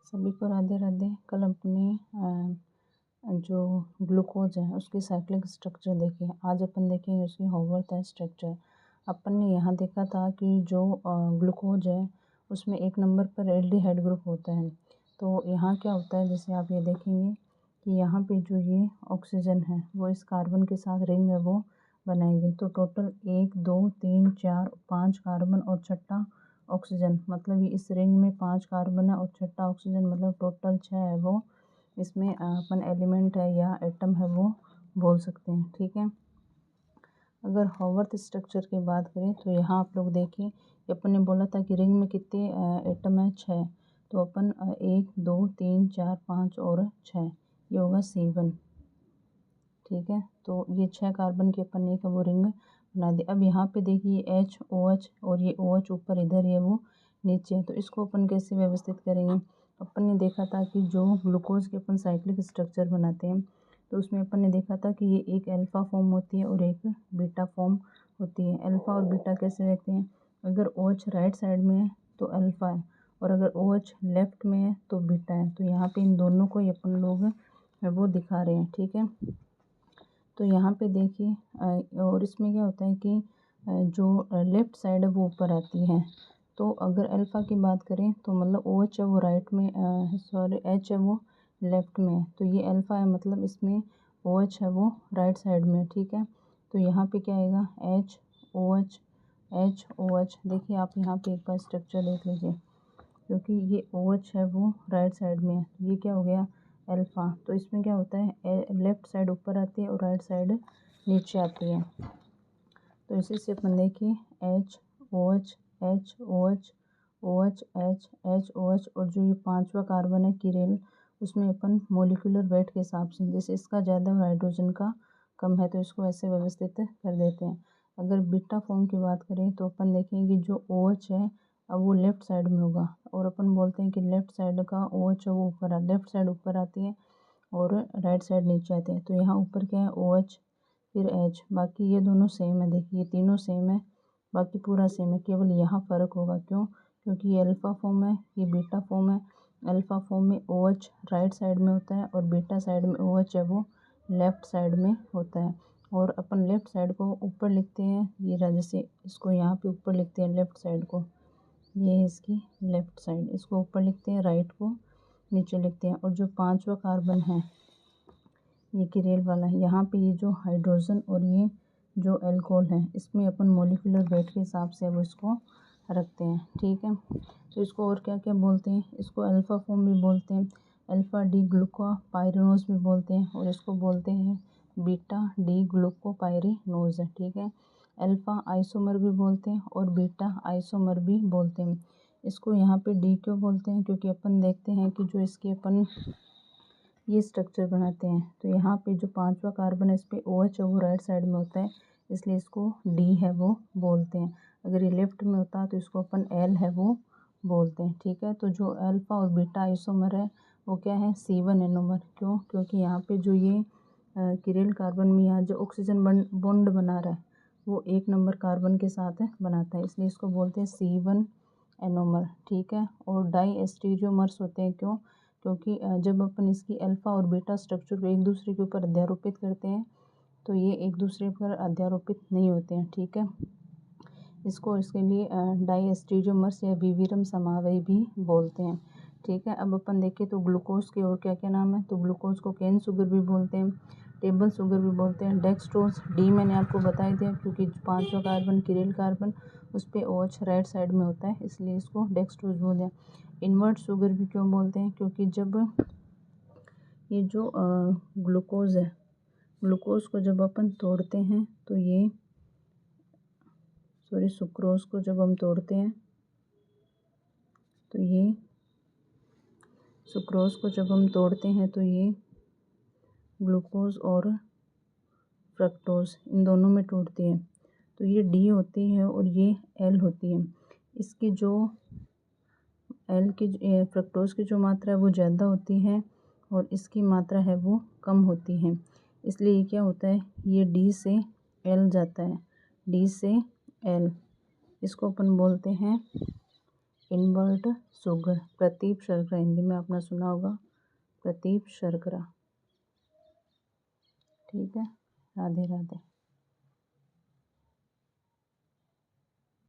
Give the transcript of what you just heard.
सभी को राधे राधे। कल अपने जो ग्लूकोज है उसकी साइक्लिक स्ट्रक्चर देखे। आज अपन देखेंगे उसकी होवर्थ स्ट्रक्चर। अपन ने यहाँ देखा था कि जो ग्लूकोज है उसमें एक नंबर पर एल्डिहाइड ग्रुप होता है। तो यहाँ क्या होता है, जैसे आप ये देखेंगे कि यहाँ पे जो ये ऑक्सीजन है वो इस कार्बन के साथ रिंग है वो बनाएंगे। तो टोटल 1 2 3 4 5 कार्बन और छठा ऑक्सीजन, मतलब ये इस रिंग में 5 कार्बन है और छठा ऑक्सीजन, मतलब टोटल 6 है वो इसमें अपन एलिमेंट है या एटम है वो बोल सकते हैं। ठीक है। अगर होवर्थ स्ट्रक्चर की बात करें तो यहाँ आप लोग देखिए, अपन ने बोला था कि रिंग में कितने एटम है, 6। तो अपन 1 2 3 4 5 और 6, ये होगा C1। ठीक है। तो ये 6 कार्बन की अपन ने वो रिंग बना दी। अब यहाँ पे देखिए HOH और ये OH ऊपर इधर ये वो नीचे, तो इसको अपन कैसे व्यवस्थित करेंगे। अपन ने देखा था कि जो ग्लूकोज के अपन साइक्लिक स्ट्रक्चर बनाते हैं तो उसमें अपन ने देखा था कि ये एक अल्फ़ा फॉर्म होती है और एक बीटा फॉर्म होती है। अल्फ़ा और बीटा कैसे देखते हैं, अगर OH राइट साइड में है तो अल्फ़ा है और अगर OH लेफ्ट में है तो बीटा है। तो यहाँ पे इन दोनों को अपन लोग वो दिखा रहे हैं। ठीक है। तो यहाँ पे देखिए और इसमें क्या होता है कि जो लेफ़्ट साइड है वो ऊपर आती है। तो अगर अल्फ़ा की बात करें तो मतलब OH है वो राइट में, सॉरी H है वो लेफ़्ट में है। तो ये अल्फ़ा है, मतलब इसमें OH है वो राइट साइड में। ठीक है। तो यहाँ पे क्या आएगा, HOH HOH। देखिए आप यहाँ पे एक बार स्ट्रक्चर देख लीजिए, क्योंकि ये OH है वो राइट साइड में है, ये क्या हो गया अल्फ़ा। तो इसमें क्या होता है, लेफ़्ट साइड ऊपर आती है और राइट साइड नीचे आती है। तो इसी से अपन देखिए HOH HOH OH H HOH और जो ये 5वां कार्बन है किरेल, उसमें अपन मोलिकुलर वेट के हिसाब से, जैसे इसका ज़्यादा हाइड्रोजन का कम है तो इसको ऐसे व्यवस्थित कर देते हैं। अगर बीटा फॉर्म की बात करें तो अपन देखेंगे जो OH है अब वो लेफ़्ट साइड में होगा और अपन बोलते हैं कि लेफ़्ट साइड का OH है वो ऊपर लेफ़्ट साइड ऊपर आती है और राइट साइड नीचे आते हैं। तो यहाँ ऊपर क्या है OH फिर H, बाकी ये दोनों सेम है। देखिए ये तीनों सेम है, बाकी पूरा सेम है, केवल यहाँ फ़र्क होगा। क्यों, क्योंकि ये अल्फ़ा फॉर्म है ये बीटा फॉर्म है। अल्फ़ा फॉर्म में OH राइट साइड में होता है और बीटा साइड में OH है वो लेफ़्ट साइड में होता है। और अपन लेफ़्ट साइड को ऊपर लिखते हैं, ये जैसे इसको यहाँ पे ऊपर लिखते हैं लेफ़्ट साइड को, ये है इसकी लेफ़्ट साइड, इसको ऊपर लिखते हैं, राइट को नीचे लिखते हैं। और जो 5वां कार्बन है ये किरेल वाला है, यहाँ पे ये जो हाइड्रोजन और ये जो अल्कोहल है इसमें अपन मोलिकुलर वेट के हिसाब से वो इसको रखते हैं। ठीक है। तो इसको और क्या क्या बोलते हैं, इसको अल्फ़ा फॉर्म भी बोलते हैं, अल्फ़ा डी ग्लूकोपाइरिनोज भी बोलते हैं और इसको बोलते हैं बीटा डी ग्लूकोपाइरिनोज है। ठीक है। अल्फ़ा आइसोमर भी बोलते हैं और बीटा आइसोमर भी बोलते हैं। इसको यहाँ पे डी क्यों बोलते हैं, क्योंकि अपन देखते हैं कि जो इसके अपन ये स्ट्रक्चर बनाते हैं तो यहाँ पे जो 5वां कार्बन है इस पर OH है वो राइट साइड में होता है, इसलिए इसको D है वो बोलते हैं। अगर ये लेफ्ट में होता है तो इसको अपन L है वो बोलते हैं। ठीक है। तो जो अल्फ़ा और बीटा आइसोमर है वो क्या है, C1 एनोमर। क्यों, क्योंकि यहाँ पे जो ये किरेल कार्बन में यहाँ जो ऑक्सीजन बॉन्ड बना रहा है वो 1 नंबर कार्बन के साथ बनाता है, इसलिए इसको बोलते हैं C1 एनोमर। ठीक है। और डाई एस्टीरियोमर्स होते हैं। क्यों, क्योंकि जब अपन इसकी अल्फ़ा और बीटा स्ट्रक्चर को एक दूसरे के ऊपर अध्यारोपित करते हैं तो ये एक दूसरे पर अध्यारोपित नहीं होते हैं। ठीक है। इसको इसके लिए डाईएस्टीरियोमर्स या विविरम समावयव भी बोलते हैं। ठीक है। अब अपन देखें तो ग्लूकोज के और क्या क्या नाम है, तो ग्लूकोज को केन शुगर भी बोलते हैं, टेबल शुगर भी बोलते हैं, डेक्सट्रोज डी मैंने आपको बता दिया क्योंकि 5वां कार्बन किरेल कार्बन उस पर OH राइट साइड में होता है इसलिए इसको डेक्सट्रोज बोलते हैं। इन्वर्ट शुगर भी क्यों बोलते हैं, क्योंकि जब ये जो ग्लूकोज है, ग्लूकोज को जब अपन तोड़ते हैं तो ये सुक्रोज को जब हम तोड़ते हैं तो ये सुक्रोज को जब हम तोड़ते हैं तो ये ग्लूकोज और फ्रक्टोज इन दोनों में टूटती है। तो ये D होती है और ये L होती है। इसकी जो L की फ्रक्टोज की जो मात्रा है वो ज़्यादा होती है और इसकी मात्रा है वो कम होती है, इसलिए ये क्या होता है, ये D से L जाता है, D से L। इसको अपन बोलते हैं इनवर्ट शुगर, प्रतीप शर्करा, हिंदी में आपने सुना होगा प्रतीप शर्करा। ठीक है, राधे राधे।